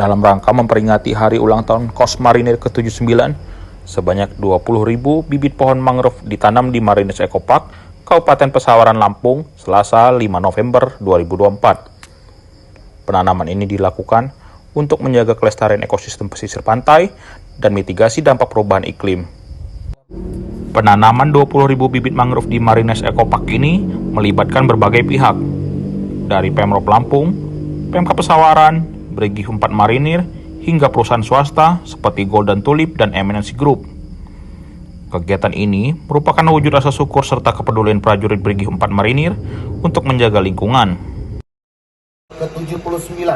Dalam rangka memperingati hari ulang tahun Kos Marinir ke-79, sebanyak 20.000 bibit pohon mangrove ditanam di Marines Eco Park, Kabupaten Pesawaran, Lampung, Selasa 5 November 2024. Penanaman ini dilakukan untuk menjaga kelestarian ekosistem pesisir pantai dan mitigasi dampak perubahan iklim. Penanaman 20.000 bibit mangrove di Marines Eco Park ini melibatkan berbagai pihak, dari Pemprov Lampung, Pemkab Pesawaran, Brigif 4 Marinir, hingga perusahaan swasta seperti Golden Tulip dan MNC Group. Kegiatan ini merupakan wujud rasa syukur serta kepedulian prajurit Brigif 4 Marinir untuk menjaga lingkungan. Ke-79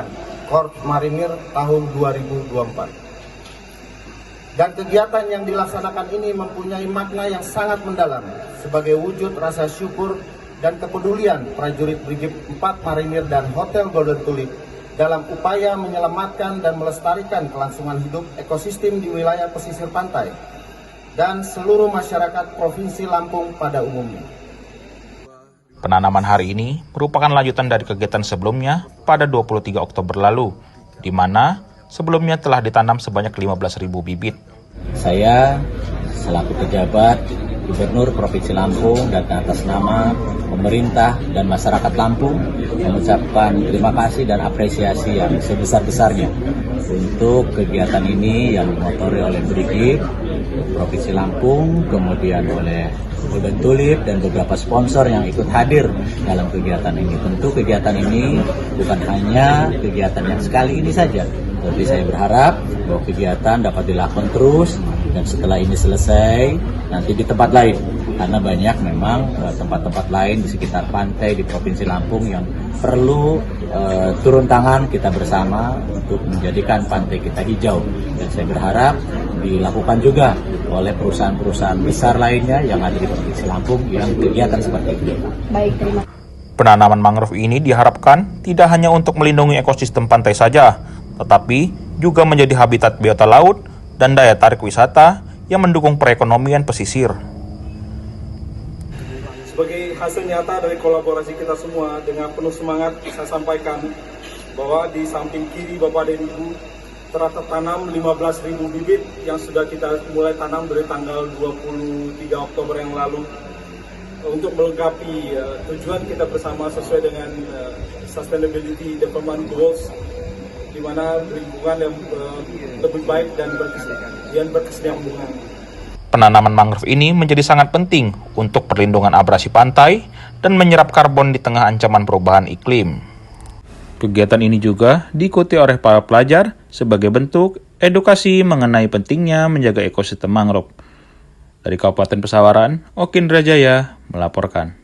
Korps Marinir tahun 2024. Dan kegiatan yang dilaksanakan ini mempunyai makna yang sangat mendalam sebagai wujud rasa syukur dan kepedulian prajurit Brigif 4 Marinir dan Hotel Golden Tulip dalam upaya menyelamatkan dan melestarikan kelangsungan hidup ekosistem di wilayah pesisir pantai dan seluruh masyarakat Provinsi Lampung pada umumnya. Penanaman hari ini merupakan lanjutan dari kegiatan sebelumnya pada 23 Oktober lalu, di mana sebelumnya telah ditanam sebanyak 15.000 bibit. Saya selaku pejabat Gubernur Provinsi Lampung dan atas nama pemerintah dan masyarakat Lampung mengucapkan terima kasih dan apresiasi yang sebesar-besarnya untuk kegiatan ini yang dimotori oleh Brigif Provinsi Lampung, kemudian oleh Golden Tulip dan beberapa sponsor yang ikut hadir dalam kegiatan ini. Tentu kegiatan ini bukan hanya kegiatan yang sekali ini saja, tapi saya berharap bahwa kegiatan dapat dilakukan terus dan setelah ini selesai nanti di tempat lain, karena banyak memang tempat-tempat lain di sekitar pantai di Provinsi Lampung yang perlu turun tangan kita bersama untuk menjadikan pantai kita hijau. Dan saya berharap dilakukan juga oleh perusahaan-perusahaan besar lainnya yang ada di Provinsi Lampung yang kegiatan seperti itu. Baik, terima kasih. Penanaman mangrove ini diharapkan tidak hanya untuk melindungi ekosistem pantai saja, tetapi juga menjadi habitat biota laut dan daya tarik wisata yang mendukung perekonomian pesisir. Sebagai hasil nyata dari kolaborasi kita semua, dengan penuh semangat saya sampaikan bahwa di samping kiri Bapak dan Ibu telah tertanam 15.000 bibit yang sudah kita mulai tanam dari tanggal 23 Oktober yang lalu untuk melengkapi tujuan kita bersama sesuai dengan Sustainability Development Goals, di mana lingkungan yang lebih baik dan berkesinambungan. Penanaman mangrove ini menjadi sangat penting untuk perlindungan abrasi pantai dan menyerap karbon di tengah ancaman perubahan iklim. Kegiatan ini juga diikuti oleh para pelajar sebagai bentuk edukasi mengenai pentingnya menjaga ekosistem mangrove. Dari Kabupaten Pesawaran, Oki Indrajaya melaporkan.